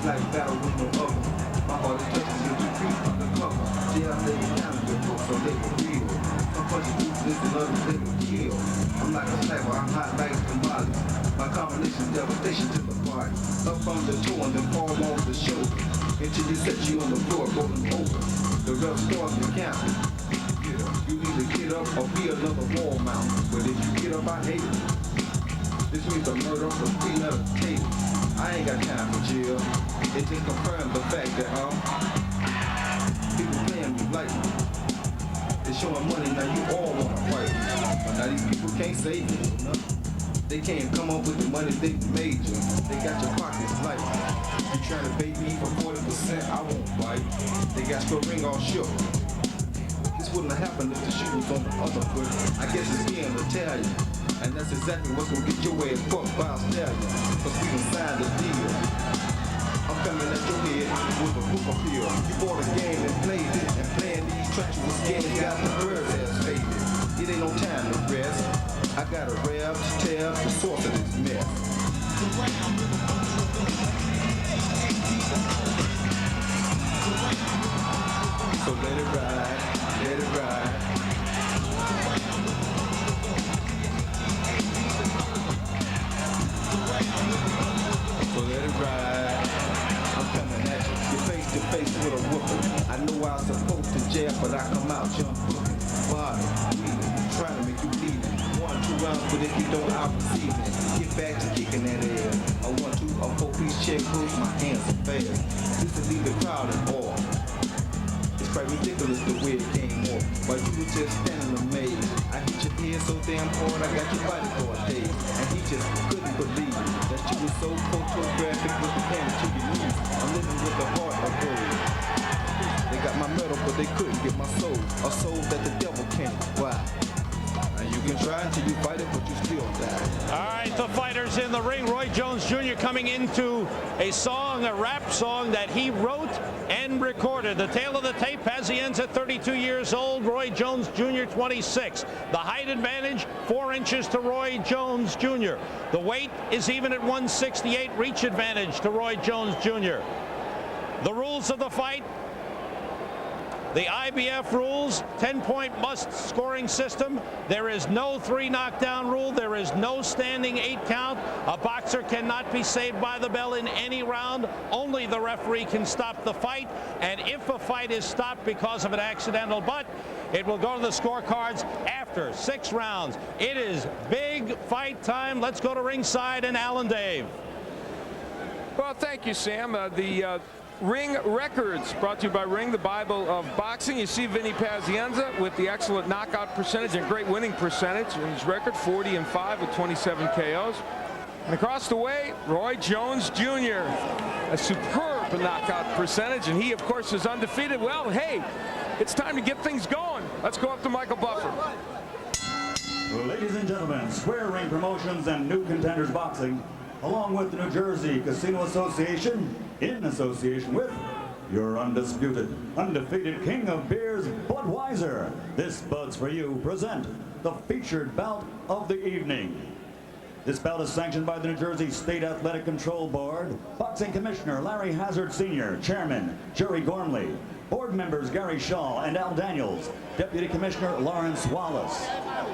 like battle with no other. My heart is touching till 2 feet undercover. Jail nigga down in the book so they can feel. Some punches ruthless and others they can kill. I'm like a sniper, I'm hot like tamales. My combination devastation to the body. Up from the toe and then palm off the shoulder. Until you set you on the floor, rolling over. The rough starts to count. You need to get up or be another wall mount. But if you get up, I hate it. This means a murder for premeditated. I ain't got time for jail. It just confirms the fact that people playing me like me. They're showing money, now you all wanna fight. But now these people can't save you. No? They can't come up with the money they made you. They got your pockets light. You trying to pay me for 40%, I won't fight. They got your ring all shook. This wouldn't have happened if the shoe was on the other foot. I guess it's being Italian. And that's exactly what's gonna get your ass fucked by a stallion. Cause we can sign the deal. I'm coming at your head with a book appeal. You bought a game and played it. And playing these treacherous games got the bird ass faded. It ain't no time to rest. I got a rev to tell the source of this mess. So let it ride, let it ride. So let it ride. I'm coming at you. You're face to face with a whooping. I know I was supposed to jail, but I come out young looking. Body, trying to make you bleed. 1-2 rounds, but if you don't, I'll receive it. Get back to kicking that ass. A 1-2, a 4-piece check, push my hands are fast. This will leave the crowd in awe. It's quite ridiculous the way it came off. While you were just standing amazed. I hit your head so damn hard, I got your body for a day. And he just couldn't believe that you were so photographic with the pen to your knees. I'm living with the heart of gold. They got my medal, but they couldn't get my soul. A soul that the devil can't buy. And you can try until you fight it, but you still die. All right, the fighters in the ring. Roy Jones Jr. coming into a song, a rap song that he wrote and recorded. The tale of the tape, Pazienza, 32 years old. Roy Jones Jr., 26. The height advantage, 4 inches to Roy Jones Jr. The weight is even at 168. Reach advantage to Roy Jones Jr. The rules of the fight. The IBF rules, 10-point must scoring system. There is no 3 knockdown rule. There is no standing 8 count. A boxer cannot be saved by the bell in any round. Only the referee can stop the fight. And if a fight is stopped because of an accidental butt, it will go to the scorecards after 6 rounds. It is big fight time. Let's go to ringside and Alan Dave. Well, thank you, Sam. The Ring Records brought to you by Ring, the Bible of boxing. You see Vinny Pazienza with the excellent knockout percentage and great winning percentage in his record, 40-5 with 27 KOs. And across the way, Roy Jones Jr., a superb knockout percentage, and he, of course, is undefeated. Well, hey, it's time to get things going. Let's go up to Michael Buffer. Ladies and gentlemen, Square Ring Promotions and New Contenders Boxing, along with the New Jersey Casino Association, in association with your undisputed, undefeated king of beers, Budweiser. This Bud's for You present the featured bout of the evening. This bout is sanctioned by the New Jersey State Athletic Control Board, Boxing Commissioner Larry Hazard Sr., Chairman Jerry Gormley, Board members Gary Shaw and Al Daniels, Deputy Commissioner Lawrence Wallace,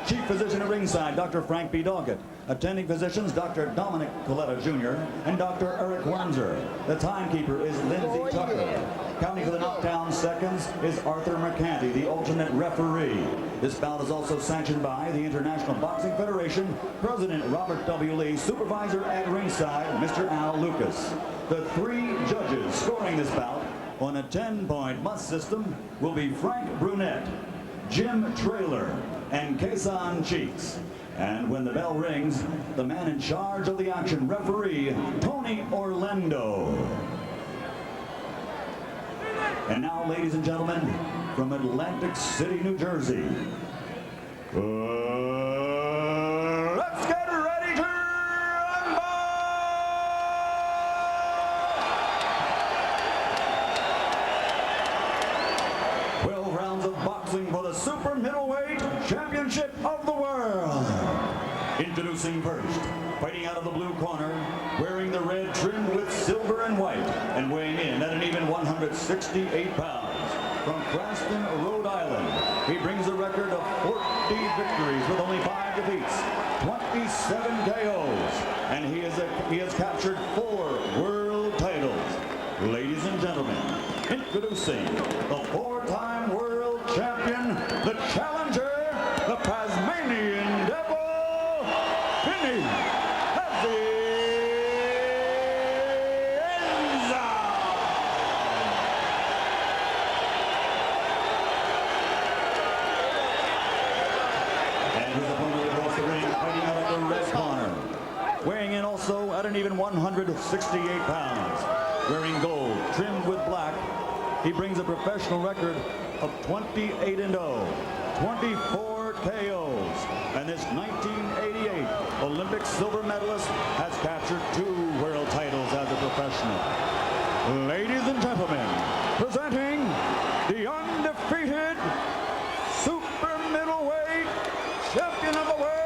Chief Physician at ringside Dr. Frank B. Doggett, attending physicians Dr. Dominic Coletta Jr. and Dr. Eric Wernzer. The timekeeper is Lindsay Tucker. Counting for the knockdown seconds is Arthur McCanty, the alternate referee. This bout is also sanctioned by the International Boxing Federation, President Robert W. Lee, supervisor at ringside Mr. Al Lucas. The 3 judges scoring this bout on a 10-point must system will be Frank Brunette, Jim Traylor, and Kason Cheeks. And when the bell rings, the man in charge of the action, referee Tony Orlando. And now, ladies and gentlemen, from Atlantic City, New Jersey, let's get ready to rumble! 12 rounds of boxing for the Super Middleweight Championship of the World. Introducing first, Fighting out of the blue corner, wearing the red trimmed with silver and white, and weighing in at an even 168 pounds. From Cranston, Rhode Island, he brings a record of 40 victories with only 5 defeats, 27 KOs, and he has captured 4 world titles. Ladies and gentlemen, introducing the 4-time world champion, the challenger, the Tasmanian Devil, VINNY Pazienza. And his opponent across the ring, fighting out of the red corner, weighing in also at an even 168 pounds. Wearing gold, trimmed with black, he brings a professional record of 28-0, 24 KOs, and this 1988 Olympic silver medalist has captured 2 world titles as a professional. Ladies and gentlemen, presenting the undefeated super middleweight champion of the world,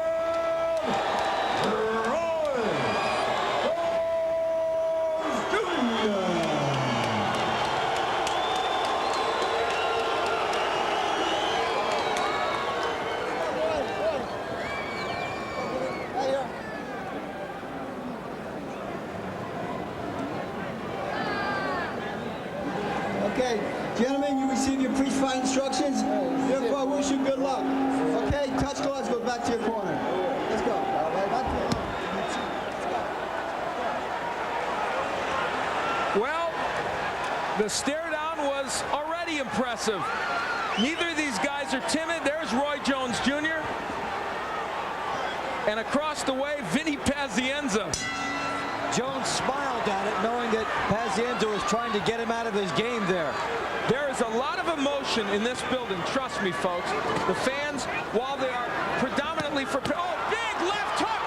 Okay, gentlemen, you receive your pre-fight instructions. Therefore, I wish you good luck. Okay, touch gloves, go back to your corner. Let's go. Well, the stare down was already impressive. Neither of these guys are timid. There's Roy Jones Jr. And across the way, VINNY Pazienza. Jones smiled at it, knowing that Pazienza was trying to get him out of his game there. There is a lot of emotion in this building, trust me, folks. The fans, while they are predominantly for... Oh, big left hook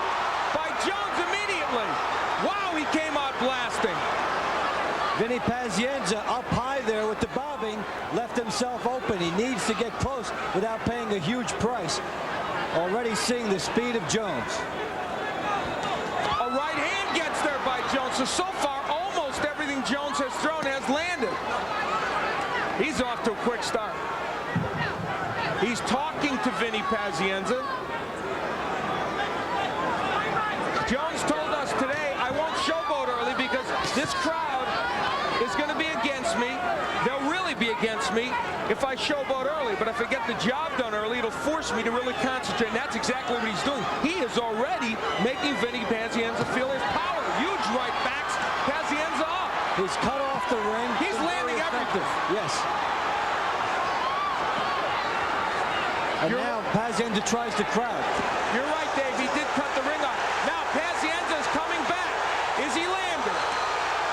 by Jones immediately. Wow, he came out blasting. VINNY Pazienza up high there with the bobbing, left himself open. He needs to get close without paying a huge price. Already seeing the speed of Jones. A right hand gets there by Jones. So far, almost everything Jones has thrown has landed. He's off to a quick start. He's talking to VINNY Pazienza. Jones told us today, I won't showboat early because this crowd is going to be against me. They'll really be against me if I showboat early. But if I get the job done early, it'll force me to really concentrate. And that's exactly what he's doing. He is already making VINNY Pazienza feel his power. Huge right backs Pazienza up. He's cut off the ring. He's landing everything. Yes. And now Pazienza tries to crowd. You're right, Dave. He did cut the ring off. Now Pazienza is coming back. Is he landing?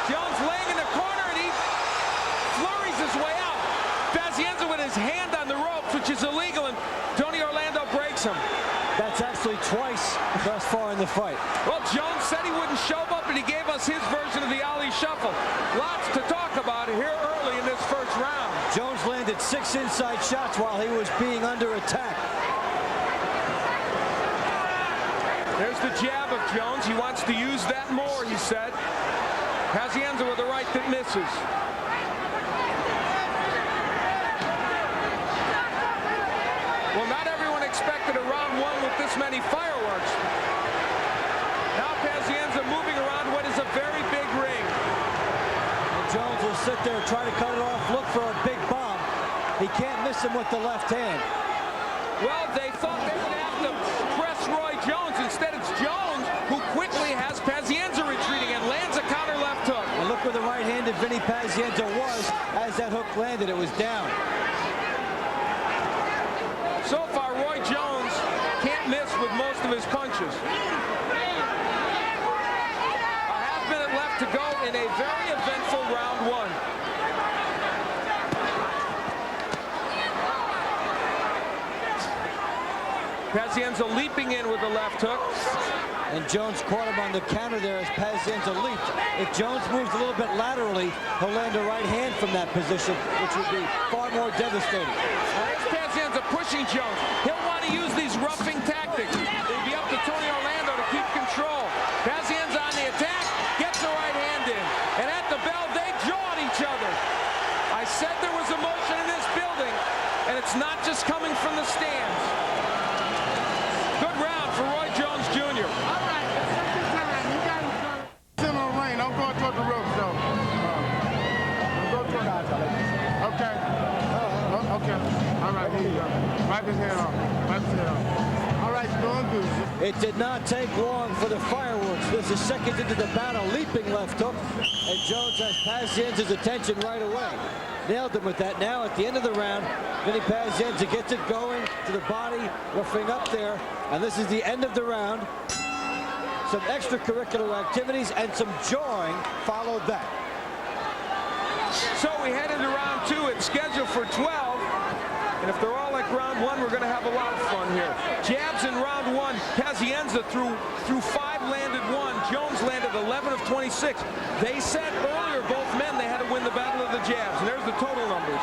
Jones laying in the corner, and he flurries his way out. Pazienza with his hand on the ropes, which is illegal, and Tony Orlando breaks him. That's actually twice thus far in the fight. Well, Jones said he wouldn't show up, and he gave us his version of the Ali Shuffle. Lots to talk about here early in this first round. Jones landed 6 inside shots while he was being under attack. There's the jab of Jones. He wants to use that more, he said. Pazienza with a right that misses. Well, not everyone expected a round 1 with this many fireworks. Now Pazienza moving around what is a very big ring. And Jones will sit there, try to cut it off, look for a big bomb. He can't miss him with the left hand. Well, they thought they would have to press Roy Jones. Instead, it's Jones who quickly has Pazienza retreating and lands a counter left hook. And look where the right-handed VINNY Pazienza was as that hook landed. It was down. So far, Roy Jones can't miss with most of his punches. A half-minute left to go in a very eventful round 1. Pazienza leaping in with the left hook. And Jones caught him on the counter there as Pazienza leaped. If Jones moves a little bit laterally, he'll land a right hand from that position, which would be far more devastating. There's Pazienza pushing Jones. He'll want to use these roughing tactics. It'll be up to Tony Orlando to keep control. said there was emotion in this building, and it's not just coming from the stands. Good round for Roy Jones Jr. All right, second time. You got him in the ring. I'm going toward the ropes, though. I'm going toward the outside. Okay. Okay. All right, here you go. Wipe his head off. Wipe his head off. All right, doing good. It did not take long for the fireworks. This is seconds into the battle, leaping left hook, and Jones has Pazienza's attention right away. Nailed him with that. Now at the end of the round, Vinny Pazienza gets it going to the body, roughing up there, and this is the end of the round. Some extracurricular activities and some jawing followed that. So we head into round 2. It's scheduled for 12. And if they're all like round 1, we're going to have a lot of fun here. Jabs in round 1. Pazienza threw 5, landed 1. Jones landed 11 of 26. They said earlier, both men, they had to win the battle of the jabs. And there's the total numbers.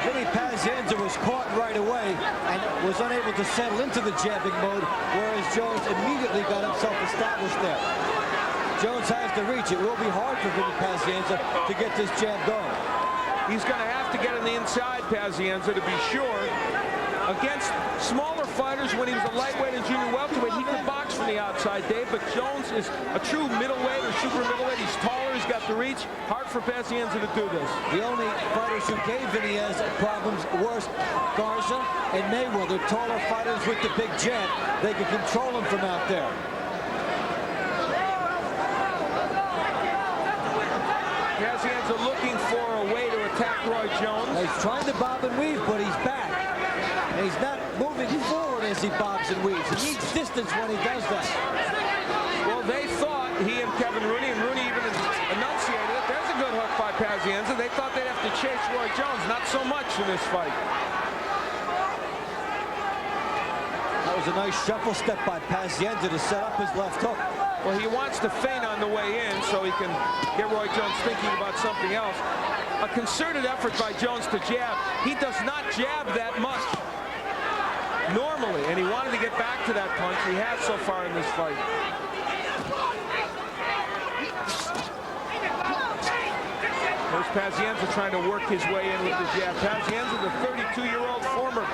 Vinny Pazienza was caught right away and was unable to settle into the jabbing mode, whereas Jones immediately got himself established there. Jones has the reach. It will be hard for Vinny Pazienza to get this jab going. He's going to have to get on the inside, Pazienza, to be sure. Against smaller fighters, when he was a lightweight and junior welterweight, he could box from the outside, Dave, but Jones is a true middleweight or super middleweight. He's taller, he's got the reach. Hard for Pazienza to do this. The only fighters who gave Vinny problems were Garza and Mayweather, taller fighters with the big jab. They could control him from out there. Pazienza looking for a way to attack Roy Jones. He's trying to bob and weave, but he's back. And he's not moving forward as he bobs and weaves. He needs distance when he does that. Well, they thought, he and Kevin Rooney, and Rooney even enunciated it, there's a good hook by Pazienza. They thought they'd have to chase Roy Jones. Not so much in this fight. That was a nice shuffle step by Pazienza to set up his left hook. Well, he wants to feint on the way in so he can get Roy Jones thinking about something else. A concerted effort by Jones to jab. He does not jab that much normally, and he wanted to get back to that punch. He has so far in this fight. There's Pazienza trying to work his way in with the jab. Pazienza, the 32-year-old former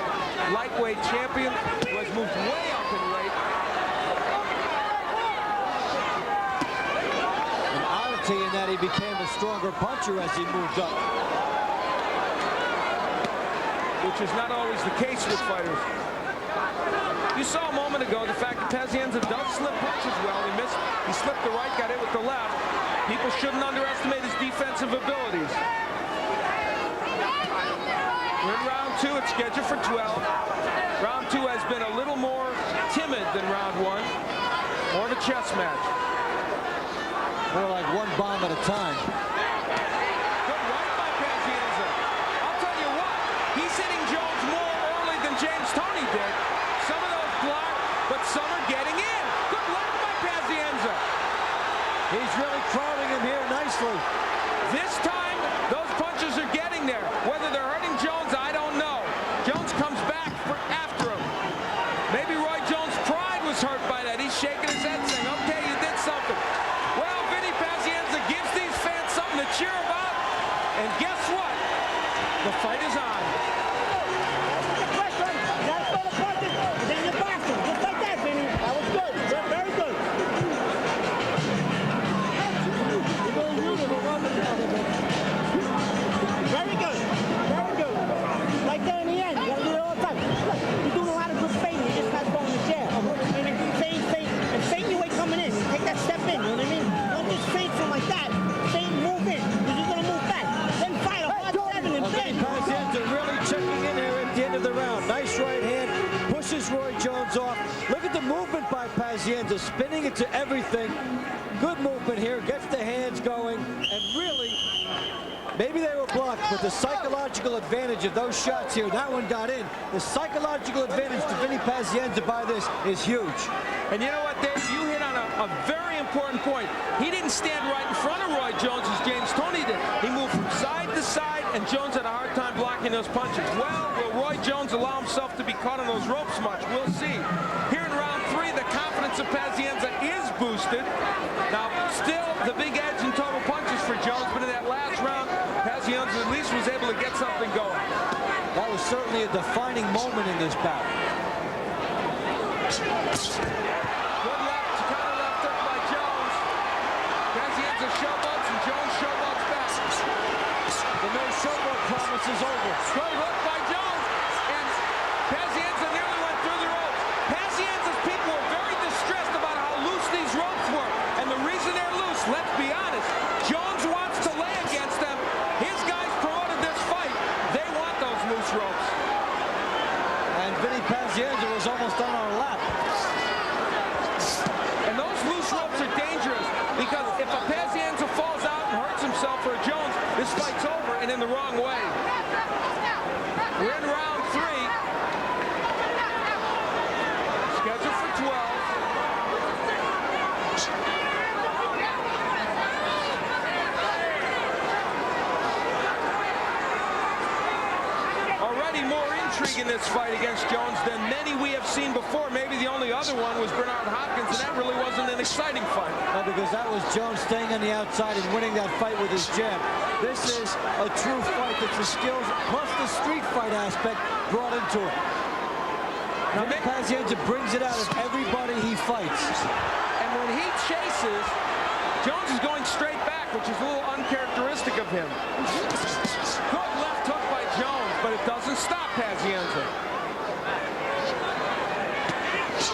lightweight champion, who has moved way up in weight. In that he became a stronger puncher as he moved up. Which is not always the case with fighters. You saw a moment ago the fact that Pazienza does slip punches well. He missed. He slipped the right, got hit with the left. People shouldn't underestimate his defensive abilities. We're in round 2. It's scheduled for 12. Round 2 has been a little more timid than round 1. More of a chess match. More like one bomb at a time. Good right by Pazienza. I'll tell you what, he's hitting Jones more early than James Toney did. Some of those blocked, but some are getting in. Good left by Pazienza. He's really crowding him here nicely. This time, those punches are getting there. Whether they're hurting Jones, I don't know. Jones comes back after him. Maybe Roy Jones' pride was hurt by that. He's shaking his head saying, okay, you did something. Well, Vinny Pazienza gives these fans something to cheer about. And guess what? The fight is on. Very good. Very good. Like that in the end. You gotta do it all the time. Look, you're doing a lot of good feinting. You just have to go in the jab. And if you feint, and feint your way coming in. Take that step in, you know what I mean? Don't just feint from like that. Feint, move in. Because you're gonna move back. Then fight a hard 7 and bend. Pazienza really checking in here at the end of the round. Nice right hand. Pushes Roy Jones off. Look at the movement by Pazienza. Spinning it to everything. Good movement here. Gets the hands going. And really, maybe they were blocked, but the psychological advantage of those shots here, that one got in. The psychological advantage to Vinny Pazienza by this is huge. And you know what, Dave? You hit on a very important point. He didn't stand right in front of Roy Jones as James Toney did. He moved from side to side, and Jones had a hard time blocking those punches. Well, will Roy Jones allow himself to be caught on those ropes much? We'll see. Here in round 3, the confidence of Pazienza is boosted. Now, still the big edge in total punches for Jones, but in that last round, Pazienza at least was able able to get something going. That was certainly a defining moment in this bout. Good left, counter left hook by Jones. Pazienza showboats and Jones showboats back. The no showboat promise is over. Good hook by Jones, and Pazienza nearly went through the ropes. Pazienza's people were very distressed about how loose these ropes were, and the reason they're loose, let's be honest, Jones wants to lay against them. His guys promoted this fight. They want those loose ropes. And Vinny Pazienza was almost on our lap. And those loose ropes are dangerous because if a Pazienza falls out and hurts himself or Jones, this fight's over and in the wrong way. We're in round 3. Scheduled for 12. Already more intrigue in this fight against Jones than many we have seen before. Maybe the only other one was Bernard Hopkins, and that really wasn't an exciting fight. No, because that was Jones staying on the outside and winning that fight with his jab. This is a true fight that's the skills plus the street fight aspect brought into it. Now, Pazienza brings it out of everybody he fights. And when he chases, Jones is going straight back, which is a little uncharacteristic of him. Good left hook by Jones, but it doesn't stop Pazienza.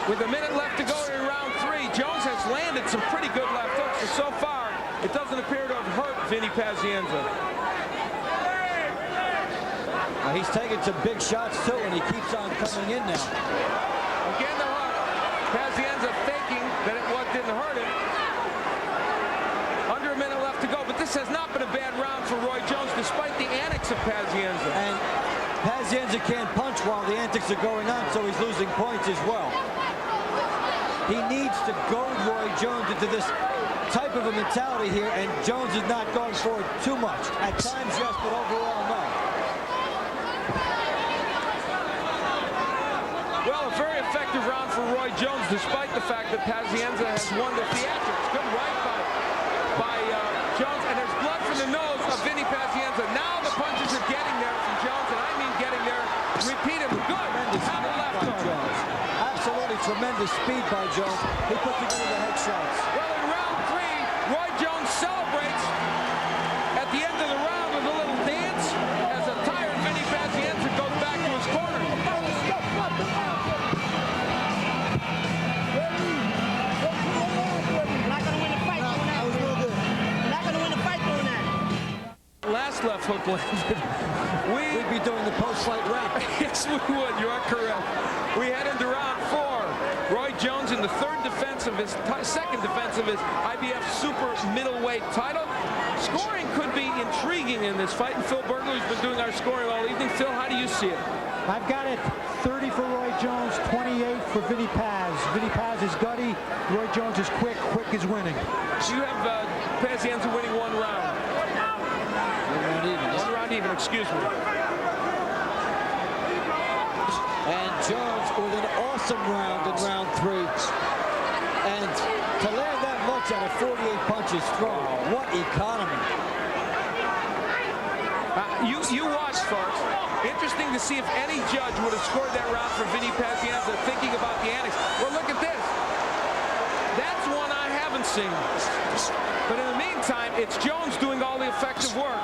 With a minute left to go in round 3, Jones has landed some pretty good left hooks, and so far, it doesn't appear to have hurt Vinny Pazienza. He's taking some big shots, too, and he keeps on coming in now. Again, the hook. Pazienza thinking that it didn't hurt him. Under a minute left to go, but this has not been a bad round for Roy Jones, despite the antics of Pazienza. And Pazienza can't punch while the antics are going on, so he's losing points as well. He needs to goad Roy Jones into this type of a mentality here, and Jones is not going for it too much. At times, yes, but overall, no. Well, a very effective round for Roy Jones, despite the fact that Pazienza has won the theatrics. Good right by Jones, and there's blood from the nose of Vinny Pazienza. Now the punches are getting there from Jones, and I mean getting there repeatedly. Good. How the left hook. Jones. Absolutely tremendous speed by Jones. He put together the head shots. Well, in round 3, Roy Jones celebrates at the end of the round with a little dance as a tired Vinny Pazienza goes back to his corner. Last left hook landed. We'd be doing the post-fight rap. Yes, we would. You are correct. We head into round 4. Roy Jones in the second defense of his IBF super middleweight title. Scoring could be intriguing in this fight, and Phil Berger has been doing our scoring all evening. Phil, how do you see it? I've got it 30 for Roy Jones, 28 for Vinny Paz. Vinny Paz is gutty. Roy Jones is quick. Quick is winning. So you have Pazienza winning 1 round. One round even, excuse me. And Jones with an awesome round in round 3. And to land that much out of 48 punches strong, what economy. You watch, folks. Interesting to see if any judge would have scored that round for Vinny Pazienza, thinking about the antics. Well, look at this. That's one I haven't seen. But in the meantime, it's Jones doing all the effective work.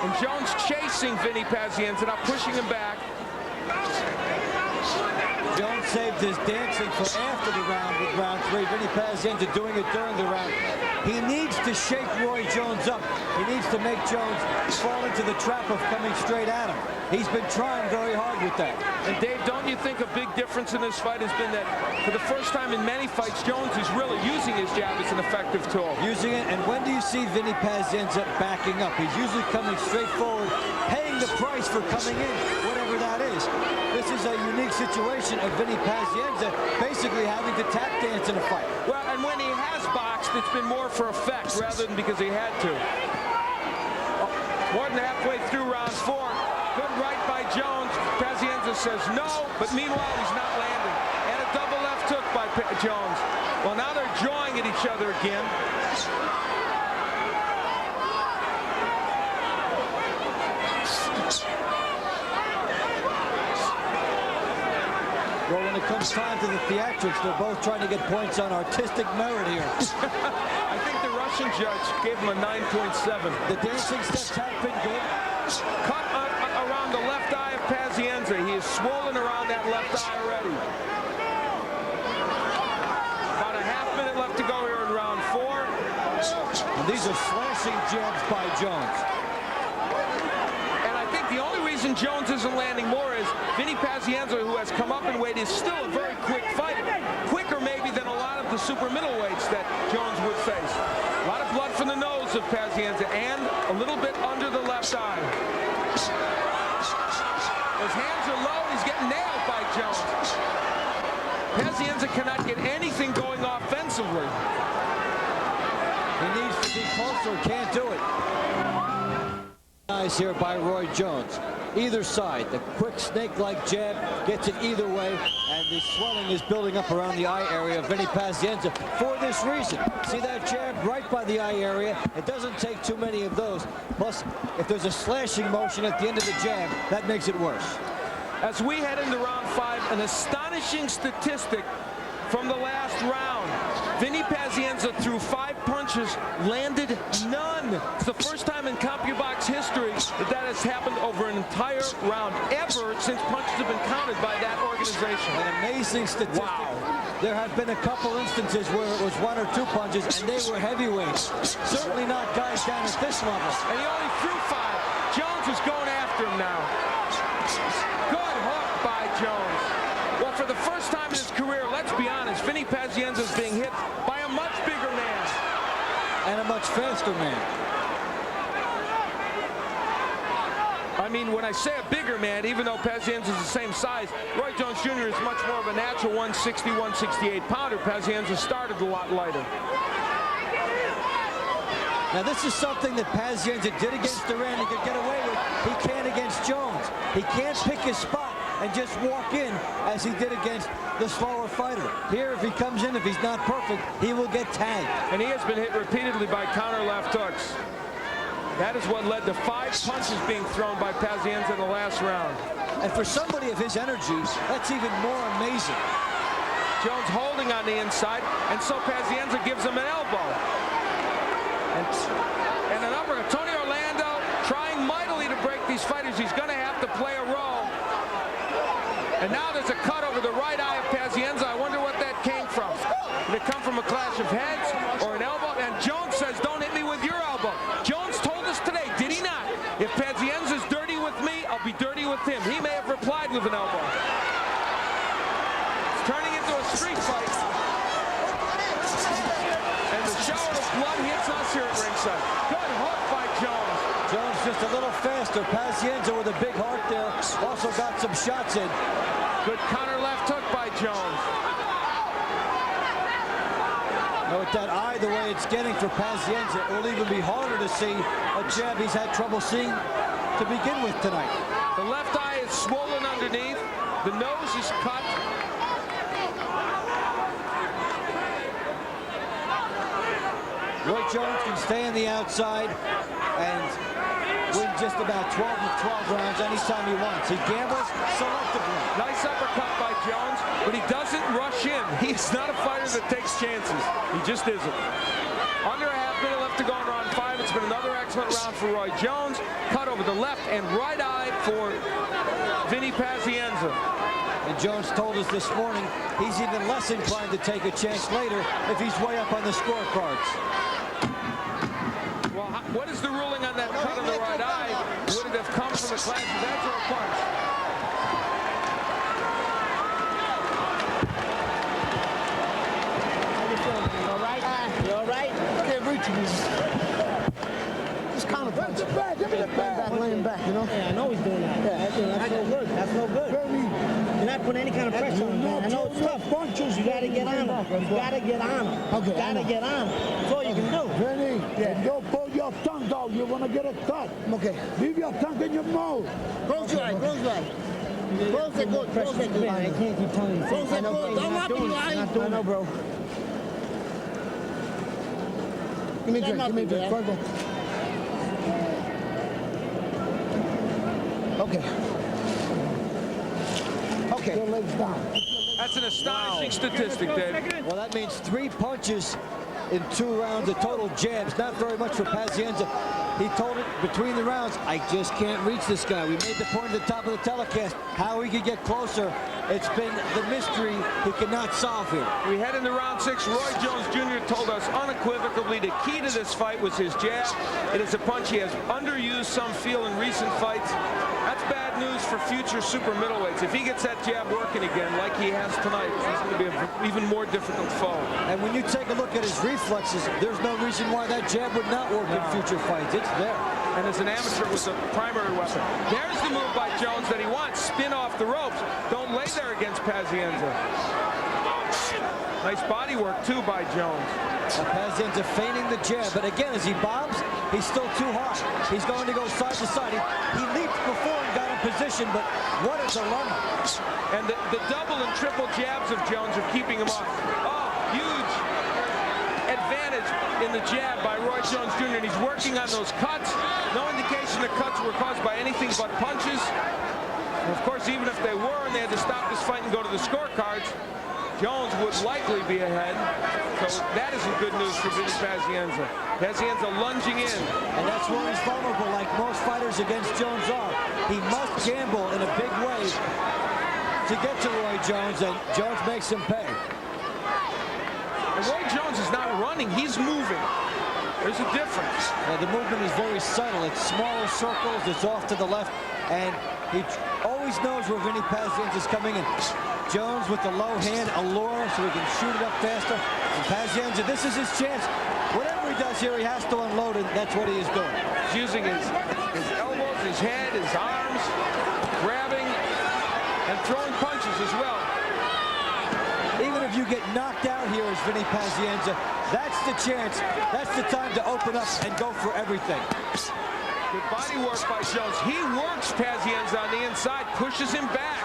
And Jones chasing Vinny Pazienza, now pushing him back. Jones saved his dancing for after the round with round 3. Vinny Pazienza doing it during the round. He needs to shake Roy Jones up. He needs to make Jones fall into the trap of coming straight at him. He's been trying very hard with that. And Dave, don't you think a big difference in this fight has been that for the first time in many fights, Jones is really using his jab as an effective tool? Using it, and when do you see Vinny Pazienza backing up? He's usually coming straight forward, paying the price for coming in, whatever that is. This is a unique situation of Vinny Pazienza basically having to tap dance in a fight. Well, and when he has boxed, it's been more for effect rather than because he had to. More than halfway through round 4. Good right by Jones. Pazienza says no, but meanwhile he's not landing. And a double left hook by Jones. Well, now they're jawing at each other again. it comes time to the theatrics, they're both trying to get points on artistic merit here. I think the Russian judge gave him a 9.7. The dancing steps have been good. Cut around the left eye of Pazienza. He is swollen around that left eye already. About a half minute left to go here in round 4. And these are slashing jabs by Jones. And I think the only reason Jones isn't landing more is Vinny Pazienza, who has come up in weight, is still a very quick fighter. Quicker maybe than a lot of the super middleweights that Jones would face. A lot of blood from the nose of Pazienza and a little bit under the left eye. His hands are low. He's getting nailed by Jones. Pazienza cannot get anything going offensively. He needs to be closer, can't do it. Eyes here by Roy Jones. Either side, the quick snake-like jab gets it either way, and the swelling is building up around the eye area of Vinny Pazienza for this reason. See that jab right by the eye area? It doesn't take too many of those. Plus, if there's a slashing motion at the end of the jab, that makes it worse. As we head into round 5, an astonishing statistic from the last round. Vinny Pazienza threw 5 punches, landed none. It's the first time in CompuBox history that has happened over an entire round, ever since punches have been counted by that organization. An amazing statistic. Wow. There have been a couple instances where it was 1 or 2 punches, and they were heavyweights. Certainly not guys down at this level. And he only threw 5. Jones is going after him now. Good hook by Jones. Well, for the first time in his career, let's be honest, Vinny Pazienza is being hit by a much bigger man. And a much faster man. I mean, when I say a bigger man, even though Pazienza is the same size, Roy Jones Jr. is much more of a natural 160, 168 pounder. Pazienza started a lot lighter. Now, this is something that Pazienza did against Duran. He could get away with. He can't against Jones. He can't pick his spot and just walk in as he did against the slower fighter. Here, if he comes in, if he's not perfect, he will get tagged. And he has been hit repeatedly by counter left hooks. That is what led to 5 punches being thrown by Pazienza in the last round. And for somebody of his energy, that's even more amazing. Jones holding on the inside, and so Pazienza gives him an elbow. And an uppercut. Tony Orlando trying mightily to break these fighters. He's going to have to play a role. And now there's a cut over the right eye of Pazienza. I wonder what that came from. Did it come from a clash of heads or an elbow? And Jones says, don't hit me with your elbow. Jones told us today, did he not? If Pazienza's dirty with me, I'll be dirty with him. He may have replied with an elbow. It's turning into a street fight. And the shower of blood hits us here at ringside. Good hook by Jones. Jones just a little faster. Pazienza with a big heart there. Also got some shots in. Good counter left hook by Jones. Now with that eye the way it's getting for Pazienza, it will even be harder to see a jab he's had trouble seeing to begin with tonight. The left eye is swollen underneath. The nose is cut. Roy Jones can stay on the outside and win just about 12 of 12 rounds anytime he wants. He gambles selectively. Nice uppercut by Jones, but he doesn't rush in. He's not a fighter that takes chances. He just isn't. Under a half minute left to go in round 5. It's been another excellent round for Roy Jones. Cut over the left and right eye for Vinny Pazienza. And Jones told us this morning he's even less inclined to take a chance later if he's way up on the scorecards. Well, what is the ruling on that cut on the right eye? Would it have come from a clash of heads or a punch? You all right? You all right? Can't reach me. Just counter punch. Give me the bag. Laying back, you know? Yeah, I know he's doing that. Yeah, that's no good. That's no good. You're not putting any kind of pressure on him, man. I know it's tough. Punches. You gotta get on him. You gotta get on him. Okay. You gotta get on him. That's all you can do. Vinny, if you pull your tongue out, you're gonna get a cut. Okay. Leave your tongue in your mouth. Close your eye. Close your eye. Close it good. Close it good. I can't keep telling you. Close it good. Don't want to lie. I know, bro. Give me a drink. Give me a drink. Go. Okay. Okay. Your legs down. That's an astonishing statistic, Dave. Well, that means 3 punches in 2 rounds of total jabs. Not very much for Pazienza. He told it between the rounds, I just can't reach this guy. We made the point at the top of the telecast, how he could get closer. It's been the mystery he cannot solve here. We head into round 6. Roy Jones Jr. told us unequivocally the key to this fight was his jab. It is a punch he has underused, some feel, in recent fights. That's bad news for future super middleweights. If he gets that jab working again like he has tonight, he's going to be an even more difficult foe. And when you take a look at his reflexes, there's no reason why that jab would not work in future fights. It's there. And as an amateur, it was a primary weapon. There's the move by Jones that he wants. Spin off the ropes. Don't lay there against Pazienza. Nice body work, too, by Jones. Pazienza feigning the jab, but again, as he bobs, he's still too hard. He's going to go side to side. He leaped before and got in position, but what a dilemma. And the double and triple jabs of Jones are keeping him off. Oh, huge advantage in the jab by Roy Jones Jr. And he's working on those cuts. No indication the cuts were caused by anything but punches. And of course, even if they were and they had to stop this fight and go to the scorecards, Jones would likely be ahead. So that isn't good news for Vinny Pazienza. Pazienza lunging in. And that's where he's vulnerable, like most fighters against Jones are. He must gamble in a big way to get to Roy Jones, and Jones makes him pay. And Roy Jones is not running, he's moving. There's a difference. The movement is very subtle. It's smaller circles, it's off to the left, and he always knows where Vinny Pazienza is coming in. Jones with the low hand, allure, so he can shoot it up faster. And Pazienza, this is his chance. Whatever he does here, he has to unload, and that's what he is doing. He's using his elbows, his head, his arms, grabbing, and throwing punches as well. Even if you get knocked out here as Vinny Pazienza, that's the chance. That's the time to open up and go for everything. Good body work by Jones. He works Pazienza on the inside, pushes him back.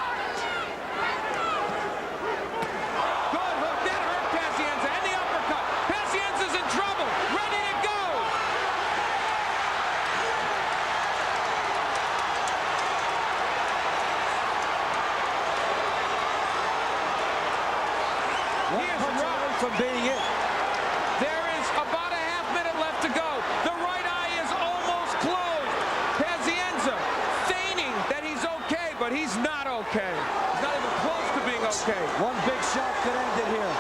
Good hook. That hurt Pazienza. And the uppercut. Pazienza's in trouble. Ready to go. He is right from being it. There is about a half minute left to go. The right eye is almost closed. Pazienza feigning that he's okay, but he's not okay. He's not even close to being okay. One big shot could end it here.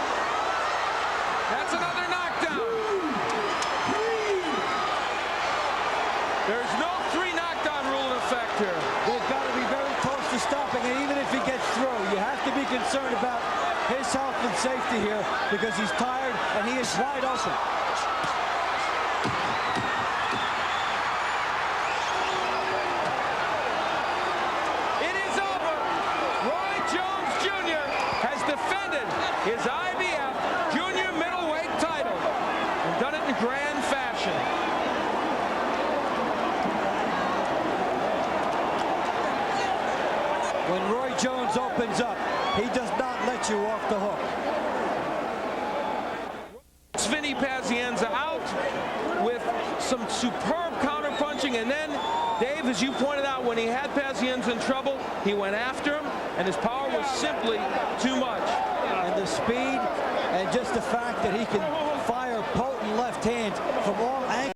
That's another knockdown. There's no 3 knockdown rule in effect here. They've got to be very close to stopping, and even if he gets through, you have to be concerned about his health and safety here because he's tired and he is wide open. It is over. Roy Jones Jr. has defended his IBF junior middleweight title and done it in grand fashion. When Roy Jones opens up, he does not let you off the hook. It's Vinny Pazienza out with some superb counterpunching, and then, Dave, as you pointed out, when he had Pazienza in trouble, he went after him, and his power was simply too much. And the speed and just the fact that he can fire potent left hands from all angles.